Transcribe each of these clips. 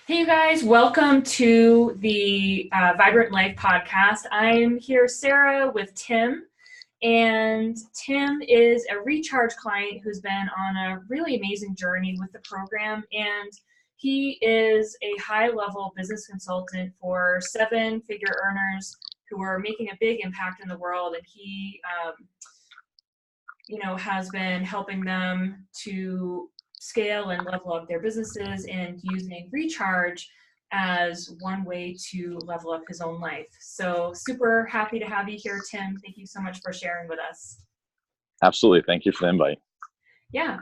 Hey, you guys, welcome to the Vibrant Life podcast. I'm here, Sarah, with Tim. And Tim is a recharge client who's been on a really amazing journey with the program. And he is a high level business consultant for seven-figure earners who are making a big impact in the world. And he, has been helping them to scale and level up their businesses and using recharge as one way to level up his own life. So super happy to have you here, Tim. Thank you so much for sharing with us. Absolutely. Thank you for the invite. Yeah.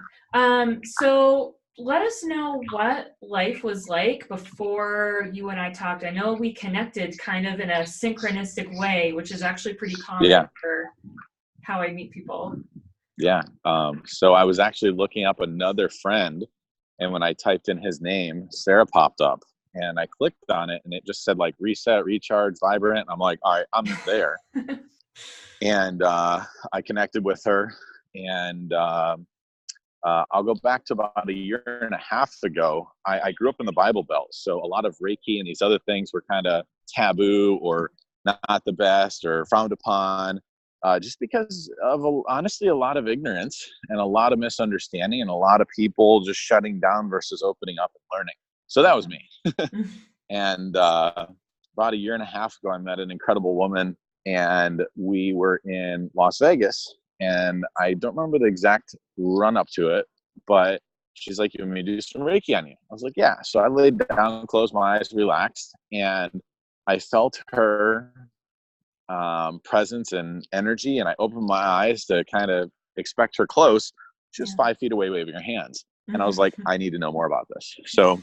So let us know what life was like before you and I talked. I know we connected kind of in a synchronistic way, which is actually pretty common for how I meet people. Yeah. So I was actually looking up another friend, and when I typed in his name, Sarah popped up, and I clicked on it, and it just said like reset, recharge, vibrant. I'm like, all right, I'm there. And I connected with her, and I'll go back to about a year and a half ago. I grew up in the Bible Belt, so a lot of Reiki and these other things were kind of taboo or not the best or frowned upon. Just because of honestly a lot of ignorance and a lot of misunderstanding and a lot of people just shutting down versus opening up and learning. So that was me. And about a year and a half ago, I met an incredible woman, and we were in Las Vegas. And I don't remember the exact run up to it, but she's like, "You want me to do some Reiki on you?" I was like, "Yeah." So I laid down, closed my eyes, relaxed, and I felt her presence and energy, and I opened my eyes to kind of expect her close. She was 5 feet away waving her hands, and I was like, I need to know more about this. So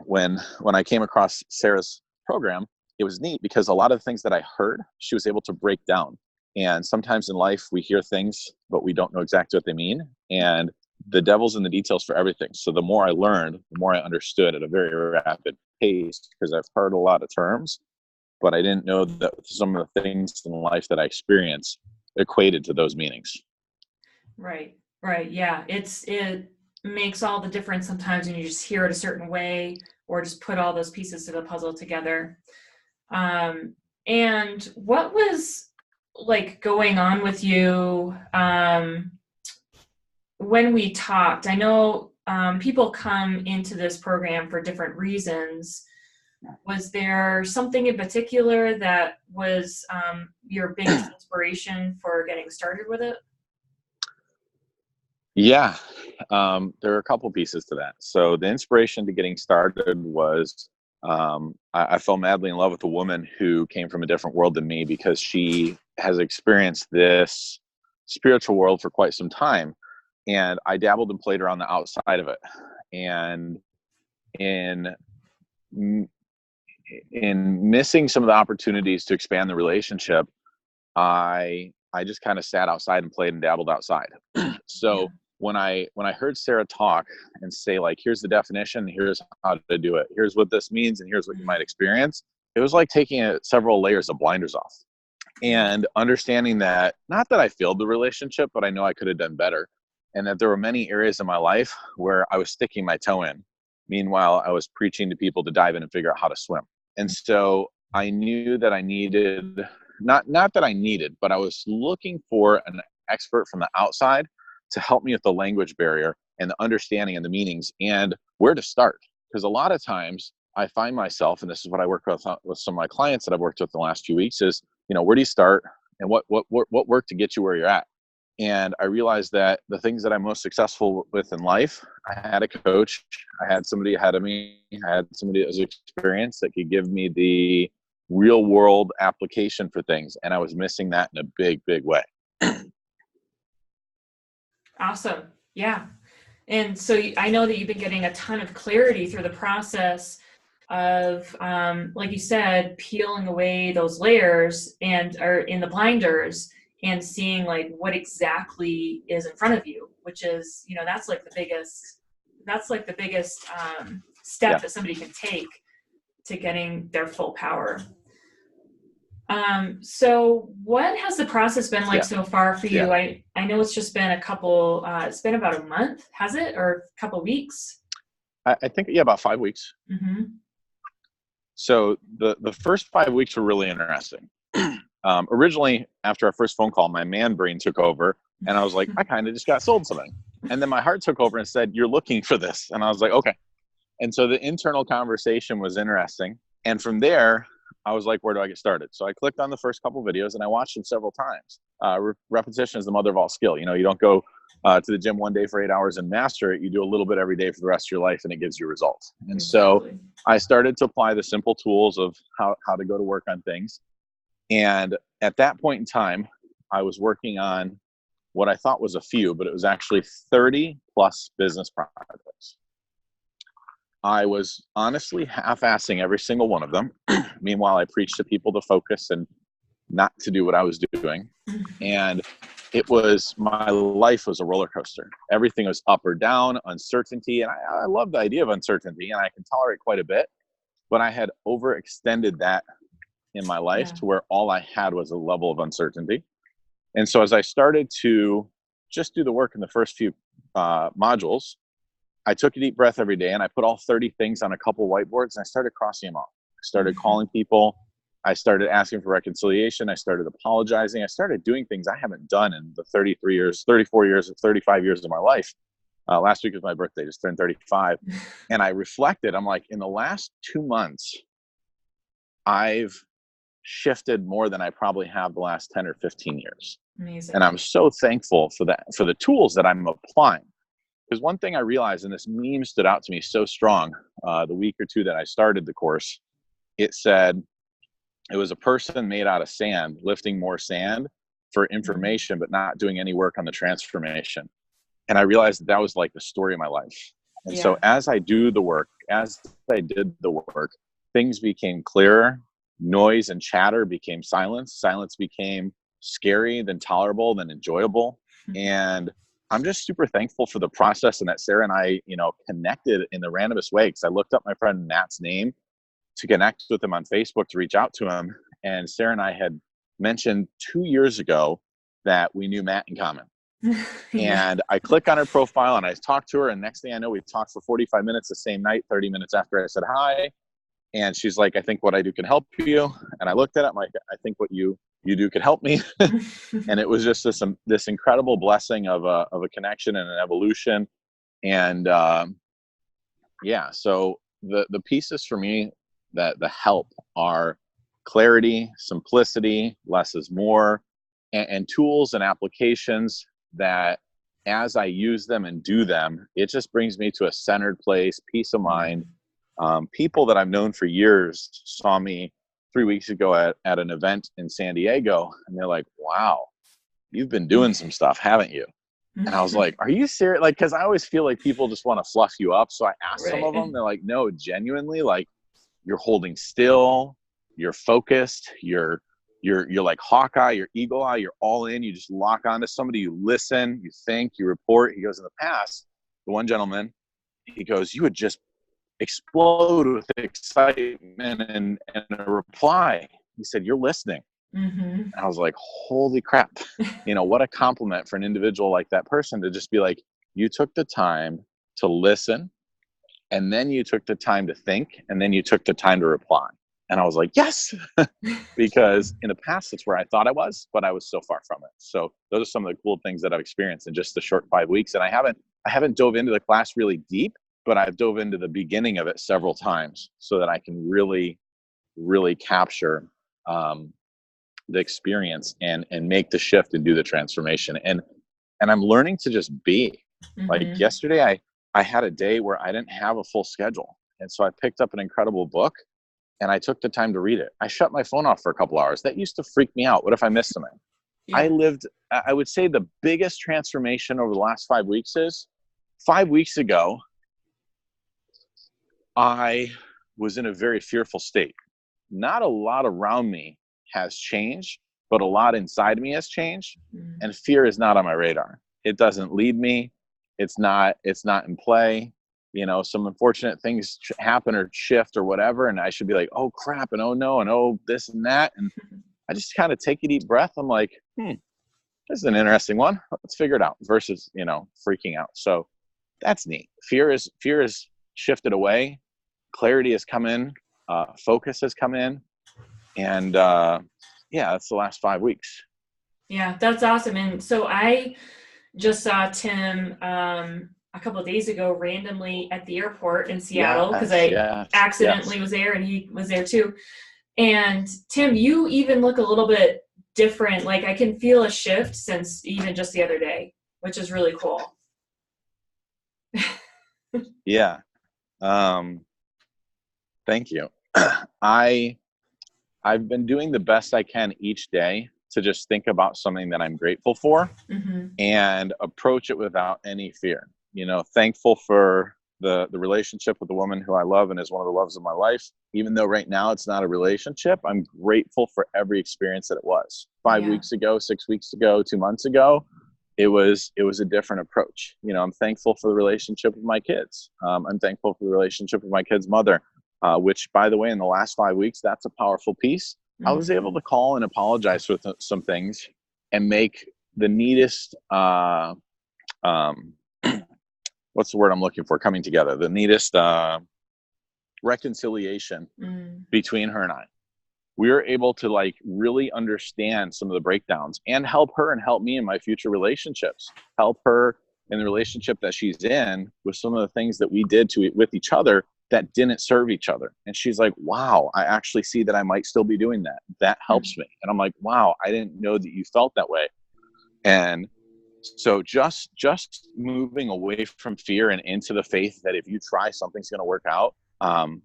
when I came across Sarah's program, it was neat because a lot of the things that I heard, she was able to break down. And sometimes in life we hear things, but we don't know exactly what they mean. And the devil's in the details for everything. So the more I learned, the more I understood at a very rapid pace, because I've heard a lot of terms, but I didn't know that some of the things in life that I experienced equated to those meanings. Right. Yeah. It makes all the difference sometimes when you just hear it a certain way or just put all those pieces of the puzzle together. And what was like going on with you when we talked? I know people come into this program for different reasons. Was there something in particular that was your biggest inspiration for getting started with it? Yeah, there are a couple pieces to that. So the inspiration to getting started was I fell madly in love with a woman who came from a different world than me, because she has experienced this spiritual world for quite some time. And I dabbled and played around the outside of it. And in missing some of the opportunities to expand the relationship, I just kind of sat outside and played and dabbled outside. So when I heard Sarah talk and say, like, here's the definition, here's how to do it, here's what this means, and here's what you might experience, it was like taking several layers of blinders off and understanding that, not that I failed the relationship, but I know I could have done better. And that there were many areas in my life where I was sticking my toe in. Meanwhile, I was preaching to people to dive in and figure out how to swim. And so I knew that I needed, not that I needed, but I was looking for an expert from the outside to help me with the language barrier and the understanding and the meanings and where to start. Because a lot of times I find myself, and this is what I work with some of my clients that I've worked with in the last few weeks, is, where do you start and what worked to get you where you're at? And I realized that the things that I'm most successful with in life, I had a coach, I had somebody ahead of me, I had somebody that was experienced that could give me the real world application for things. And I was missing that in a big, big way. Awesome. Yeah. And so I know that you've been getting a ton of clarity through the process of, like you said, peeling away those layers or in the blinders and seeing like what exactly is in front of you, which is, that's like the biggest step that somebody can take to getting their full power. So what has the process been like so far for you? I know it's just been it's been about a month, has it? Or a couple weeks? I think, yeah, about 5 weeks. Mm-hmm. So the first 5 weeks were really interesting. Originally, after our first phone call, my man brain took over, and I was like, I kind of just got sold something. And then my heart took over and said, you're looking for this. And I was like, okay. And so the internal conversation was interesting. And from there, I was like, where do I get started? So I clicked on the first couple videos and I watched them several times. Repetition is the mother of all skill. You know, you don't go to the gym one day for 8 hours and master it. You do a little bit every day for the rest of your life, and it gives you results. And so I started to apply the simple tools of how to go to work on things. And at that point in time, I was working on what I thought was a few, but it was actually 30 plus business projects. I was honestly half-assing every single one of them. Meanwhile, I preached to people to focus and not to do what I was doing. And my life was a roller coaster. Everything was up or down, uncertainty. And I love the idea of uncertainty, and I can tolerate quite a bit. But I had overextended that in my life to where all I had was a level of uncertainty. And so as I started to just do the work in the first few modules, I took a deep breath every day, and I put all 30 things on a couple whiteboards, and I started crossing them off. I started calling people. I started asking for reconciliation. I started apologizing. I started doing things I haven't done in the 33 years, 34 years, 35 years of my life. Last week was my birthday, just turned 35. And I reflected, I'm like, in the last 2 months, I've shifted more than I probably have the last 10 or 15 years. Amazing. And I'm so thankful for that, for the tools that I'm applying. Because one thing I realized, and this meme stood out to me so strong, the week or two that I started the course, it said it was a person made out of sand, lifting more sand for information, but not doing any work on the transformation. And I realized that was like the story of my life. And so as I did the work, things became clearer. Noise and chatter became silence. Silence became scary, then tolerable, then enjoyable. And I'm just super thankful for the process, and that Sarah and I, connected in the randomest way, because I looked up my friend Matt's name to connect with him on Facebook to reach out to him. And Sarah and I had mentioned 2 years ago that we knew Matt in common. And I click on her profile and I talked to her, and next thing I know, we talked for 45 minutes the same night, 30 minutes after I said hi. And she's like, I think what I do can help you. And I looked at it, I'm like, I think what you do could help me. And it was just this incredible blessing of a connection and an evolution. And so the pieces for me that the help are clarity, simplicity, less is more, and tools and applications that as I use them and do them, it just brings me to a centered place, peace of mind. People that I've known for years saw me 3 weeks ago at an event in San Diego, and they're like, wow, you've been doing some stuff, haven't you? And I was like, are you serious? Like, because I always feel like people just want to fluff you up. So I asked some of them, they're like, no, genuinely, like, you're holding still, you're focused, you're like Hawkeye, you're eagle eye, you're all in, you just lock onto somebody, you listen, you think, you report. He goes, in the past, the one gentleman, he goes, you would just explode with excitement and a reply. He said, you're listening. And I was like, holy crap. What a compliment for an individual like that person to just be like, you took the time to listen, and then you took the time to think, and then you took the time to reply. And I was like, yes, because in the past, it's where I thought I was, but I was so far from it. So those are some of the cool things that I've experienced in just the short 5 weeks. And I haven't dove into the class really deep, but I've dove into the beginning of it several times so that I can really, really capture the experience and make the shift and do the transformation. And I'm learning to just be. Like yesterday, I had a day where I didn't have a full schedule. And so I picked up an incredible book and I took the time to read it. I shut my phone off for a couple hours. That used to freak me out. What if I missed something? I would say the biggest transformation over the last 5 weeks is 5 weeks ago, I was in a very fearful state. Not a lot around me has changed, but a lot inside me has changed. And fear is not on my radar. It doesn't lead me. It's not in play. Some unfortunate things happen or shift or whatever, and I should be like, oh crap, and oh no, and oh this and that. And I just kind of take a deep breath. I'm like, this is an interesting one. Let's figure it out versus, freaking out. So that's neat. Fear is shifted away. Clarity has come in, focus has come in. And that's the last 5 weeks. Yeah, that's awesome. And so I just saw Tim a couple of days ago randomly at the airport in Seattle because I accidentally was there and he was there too. And Tim, you even look a little bit different. Like I can feel a shift since even just the other day, which is really cool. Yeah. Thank you. I've been doing the best I can each day to just think about something that I'm grateful for and approach it without any fear. Thankful for the relationship with the woman who I love and is one of the loves of my life. Even though right now it's not a relationship, I'm grateful for every experience that it was. 5 weeks ago, 6 weeks ago, 2 months ago, it was a different approach. I'm thankful for the relationship with my kids. I'm thankful for the relationship with my kid's mother. Which, by the way, in the last 5 weeks, that's a powerful piece. I was able to call and apologize for some things and make the neatest, what's the word I'm looking for? Coming together. The neatest reconciliation between her and I. We were able to really understand some of the breakdowns and help her and help me in my future relationships. Help her in the relationship that she's in with some of the things that we did with each other that didn't serve each other. And she's like, wow, I actually see that I might still be doing that. That helps me. And I'm like, wow, I didn't know that you felt that way. And so just moving away from fear and into the faith that if you try, something's going to work out. I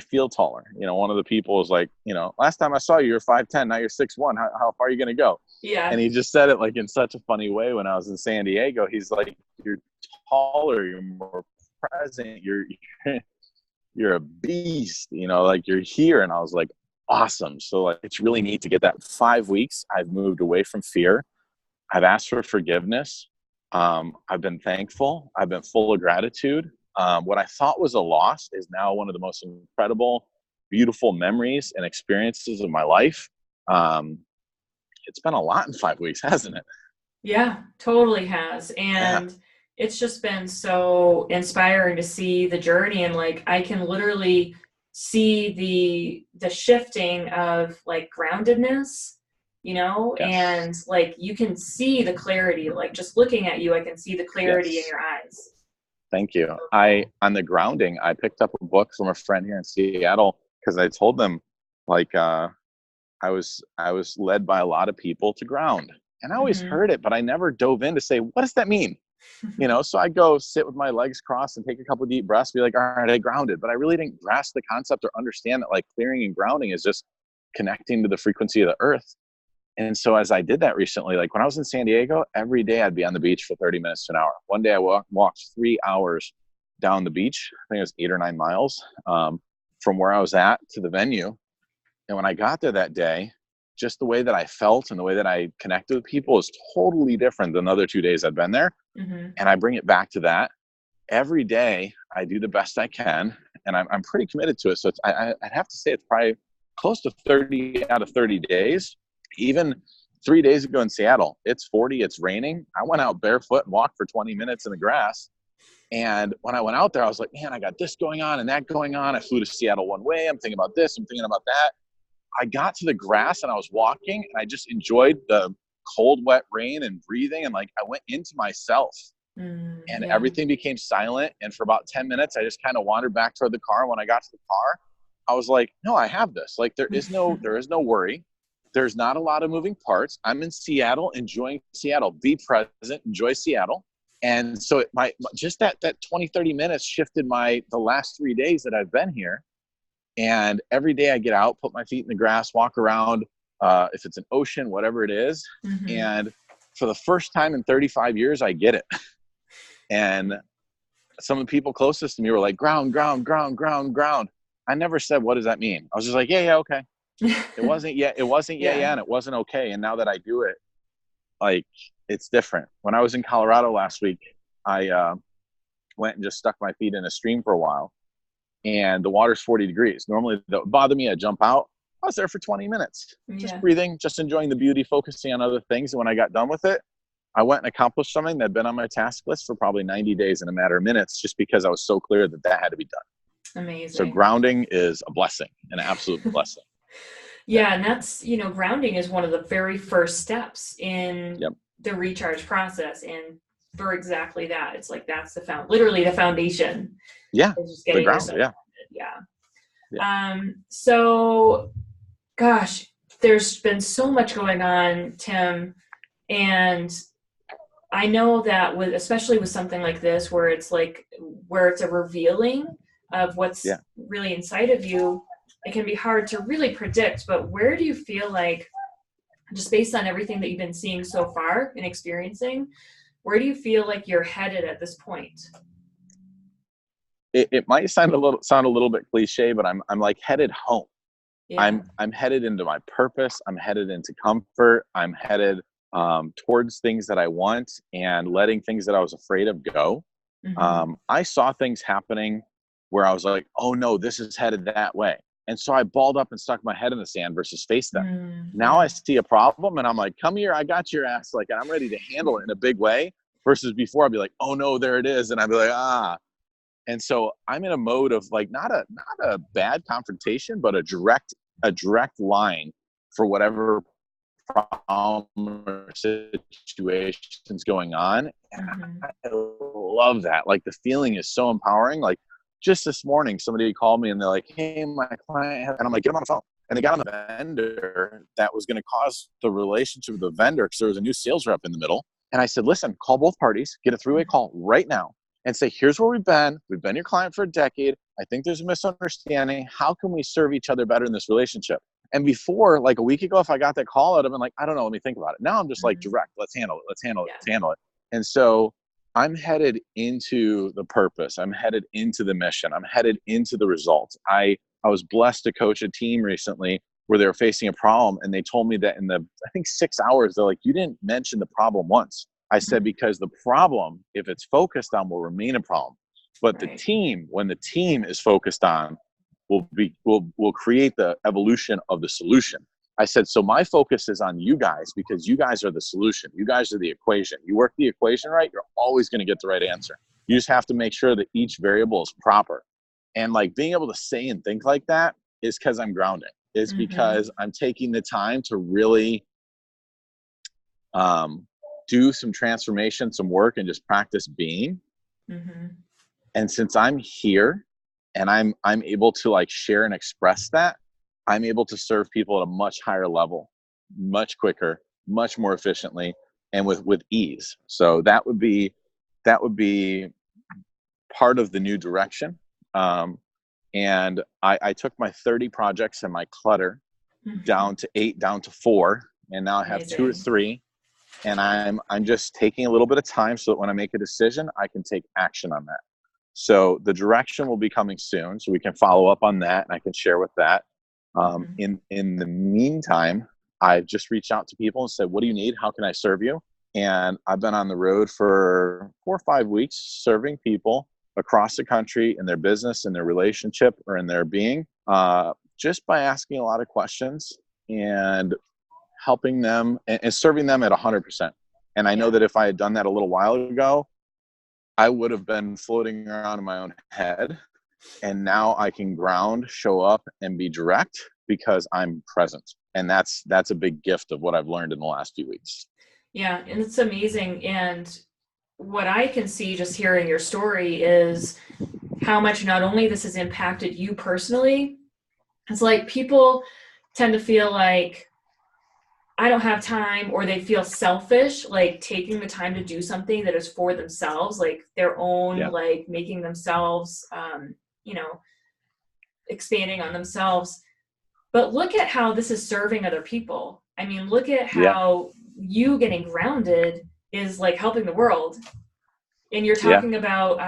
feel taller. One of the people is like, last time I saw you, you're 5'10", now you're 6'1". How far are you going to go? Yeah. And he just said it in such a funny way when I was in San Diego. He's like, you're taller, you're more present, you're a beast, you're here. And I was like, awesome. So it's really neat to get that. 5 weeks, I've moved away from fear. I've asked for forgiveness. I've been thankful. I've been full of gratitude. What I thought was a loss is now one of the most incredible, beautiful memories and experiences of my life. It's been a lot in 5 weeks, hasn't it? Yeah, totally has. And it's just been so inspiring to see the journey. And I can literally see the shifting of groundedness, and you can see the clarity, just looking at you, I can see the clarity in your eyes. Thank you. On the grounding, I picked up a book from a friend here in Seattle because I told them I was led by a lot of people to ground, and I always heard it, but I never dove in to say, what does that mean? So I go sit with my legs crossed and take a couple of deep breaths, be like, all right, I grounded, but I really didn't grasp the concept or understand that clearing and grounding is just connecting to the frequency of the earth. And so as I did that recently, when I was in San Diego, every day I'd be on the beach for 30 minutes to an hour. One day I walked 3 hours down the beach. I think it was 8 or 9 miles from where I was at to the venue. And when I got there that day, just the way that I felt and the way that I connected with people is totally different than the other 2 days I've been there. And I bring it back to that. Every day I do the best I can, and I'm pretty committed to it. So I'd have to say it's probably close to 30 out of 30 days. Even 3 days ago in Seattle, it's 40, it's raining. I went out barefoot and walked for 20 minutes in the grass. And when I went out there, I was like, man, I got this going on and that going on. I flew to Seattle one way. I'm thinking about this. I'm thinking about that. I got to the grass and I was walking and I just enjoyed the cold, wet rain and breathing. And I went into myself and everything became silent. And for about 10 minutes, I just kind of wandered back toward the car. When I got to the car, I was like, no, I have this. there is no worry. There's not a lot of moving parts. I'm in Seattle, enjoying Seattle. Be present, enjoy Seattle. And so just that 20, 30 minutes shifted the last 3 days that I've been here. And every day I get out, put my feet in the grass, walk around, if it's an ocean, whatever it is. And for the first time in 35 years, I get it. And some of the people closest to me were like, ground, ground, ground, ground, ground. I never said, what does that mean? I was just like, yeah, okay. It wasn't yeah, and it wasn't okay. And now that I do it, it's different. When I was in Colorado last week, I went and just stuck my feet in a stream for a while, and the water's 40 degrees. Normally that would bother me. I'd jump out. I was there for 20 minutes, just breathing, just enjoying the beauty, focusing on other things. And when I got done with it, I went and accomplished something that had been on my task list for probably 90 days in a matter of minutes, just because I was so clear that that had to be done. So Amazing. grounding is a blessing, an absolute blessing. Yeah, and that's, grounding is one of the very first steps in Yep. the recharge process. And for exactly that, it's like that's literally the foundation. Yeah. Is just The getting ground. yourself Yeah. grounded. Yeah. Yeah. So gosh, there's been so much going on, Tim, and I know that especially with something like this, where it's a revealing of what's Yeah. really inside of you, it can be hard to really predict. But where do you feel like, just based on everything that you've been seeing so far and experiencing, where do you feel like you're headed at this point? It might sound a little bit cliche, but I'm like headed home. Yeah. I'm headed into my purpose. I'm headed into comfort. I'm headed towards things that I want and letting things that I was afraid of go. Mm-hmm. I saw things happening where I was like, oh no, this is headed that way. And so I balled up and stuck my head in the sand versus face them. Now Yeah. I see a problem and I'm like, come here, I got your ass. Like, I'm ready to handle it in a big way, versus before I'd be like, oh no, there it is. And I'd be like, ah. And so I'm in a mode of like, not a bad confrontation, but a direct line for whatever problem or situations going on. And Mm-hmm. I love that. Like, the feeling is so empowering. Like, just this morning, somebody called me and they're like, hey, my client, and I'm like, get him on the phone. And they got on the vendor that was going to cause the relationship with the vendor, because there was a new sales rep in the middle. And I said, listen, call both parties, get a three-way call right now, and say, here's where we've been. We've been your client for a decade. I think there's a misunderstanding. How can we serve each other better in this relationship? And before, like a week ago, if I got that call, I'd have been like, I don't know, let me think about it. Now I'm just like, direct, let's handle it. And so I'm headed into the purpose. I'm headed into the mission. I'm headed into the results. I was blessed to coach a team recently where they were facing a problem, and they told me that in I think 6 hours, they're like, you didn't mention the problem once. I said, because the problem, if it's focused on, will remain a problem. But the team, when the team is focused on, will create the evolution of the solution. I said, so my focus is on you guys, because you guys are the solution. You guys are the equation. You work the equation right, you're always going to get the right answer. You just have to make sure that each variable is proper. And like, being able to say and think like that is because I'm grounded. It's because I'm taking the time to really do some transformation, some work, and just practice being. And since I'm here and I'm able to like share and express that, I'm able to serve people at a much higher level, much quicker, much more efficiently, and with ease. So that would be part of the new direction. And I took my 30 projects and my clutter down to 8, down to 4, and now I have 2 or 3. And I'm just taking a little bit of time so that when I make a decision, I can take action on that. So the direction will be coming soon, so we can follow up on that, and I can share with that. In the meantime, I've just reached out to people and said, what do you need? How can I serve you? And I've been on the road for 4 or 5 weeks serving people across the country in their business, in their relationship, or in their being, just by asking a lot of questions and helping them and serving them at 100%. And I know that if I had done that a little while ago, I would have been floating around in my own head. And now I can ground, show up, and be direct because I'm present. And that's a big gift of what I've learned in the last few weeks. Yeah, and it's amazing. And what I can see just hearing your story is how much not only this has impacted you personally, it's like people tend to feel like, I don't have time, or they feel selfish, like taking the time to do something that is for themselves, like their own, like making themselves, expanding on themselves. But look at how this is serving other people. I mean, look at how you getting grounded is like helping the world. And you're talking about,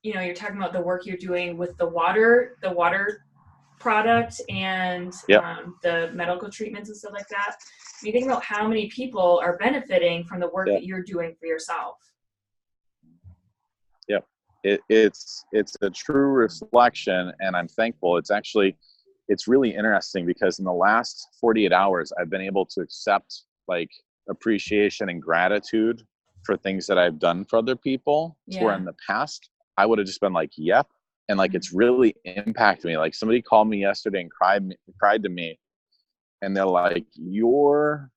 you're talking about the work you're doing with the water product and the medical treatments and stuff like that. You think about how many people are benefiting from the work that you're doing for yourself. Yep. It's a true reflection, and I'm thankful. It's really interesting because in the last 48 hours, I've been able to accept like appreciation and gratitude for things that I've done for other people. Yeah. Where in the past, I would have just been like, yep. And like, it's really impacted me. Like somebody called me yesterday and cried to me. And they're like, your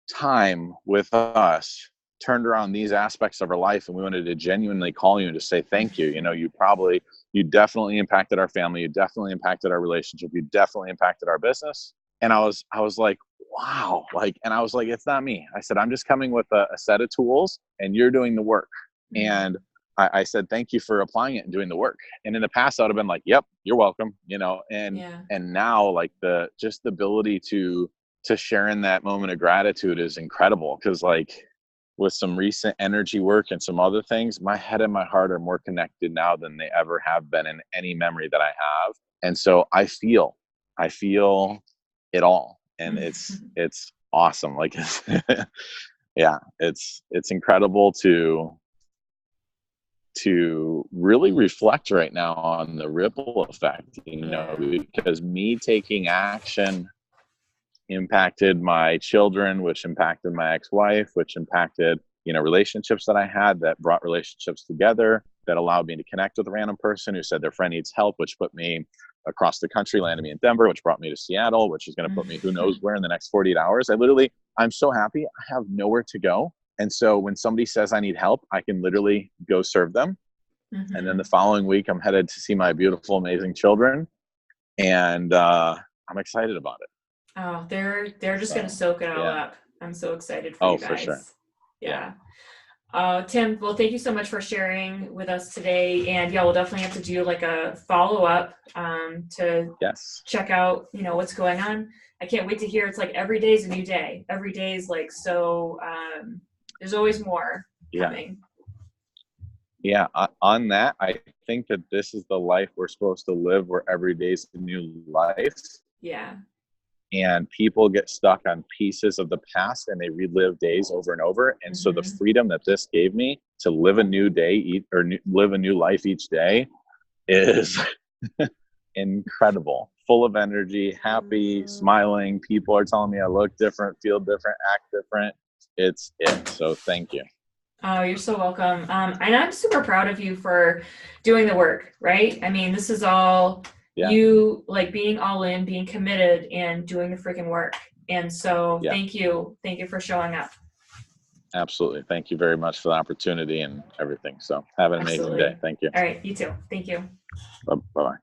time with us turned around these aspects of our life. And we wanted to genuinely call you and just say, thank you. You know, you definitely impacted our family. You definitely impacted our relationship. You definitely impacted our business. And I was like, wow. Like, and I was like, it's not me. I said, I'm just coming with a set of tools and you're doing the work. Mm-hmm. And I said, thank you for applying it and doing the work. And in the past, I would have been like, yep, you're welcome, you know, and now like the ability to share in that moment of gratitude is incredible. Cause like with some recent energy work and some other things, my head and my heart are more connected now than they ever have been in any memory that I have. And so I feel it all. And it's awesome. Like, yeah, it's incredible to really reflect right now on the ripple effect, you know, because me taking action impacted my children, which impacted my ex-wife, which impacted, you know, relationships that I had, that brought relationships together, that allowed me to connect with a random person who said their friend needs help, which put me across the country, landed me in Denver, which brought me to Seattle, which is going to put me who knows where in the next 48 hours. I'm so happy. I have nowhere to go. And so when somebody says I need help, I can literally go serve them. Mm-hmm. And then the following week, I'm headed to see my beautiful, amazing children. And I'm excited about it. Oh, they're just going to soak it all up. I'm so excited for you guys. For sure. Yeah. Tim, well, thank you so much for sharing with us today. And yeah, we'll definitely have to do like a follow-up to check out, you know, what's going on. I can't wait to hear. It's like every day is a new day. Every day is like, so there's always more coming. Yeah. On that, I think that this is the life we're supposed to live, where every day is a new life. Yeah. And people get stuck on pieces of the past and they relive days over and over. And so the freedom that this gave me to live a new day live a new life each day is incredible, full of energy, happy, smiling. People are telling me I look different, feel different, act different. It's it. So thank you. Oh, you're so welcome. And I'm super proud of you for doing the work, right? I mean, this is all you, like being all in, being committed, and doing the freaking work. And so thank you for showing up. Absolutely. Thank you very much for the opportunity and everything. So have an amazing day. Thank you. All right. You too. Thank you. Bye-bye.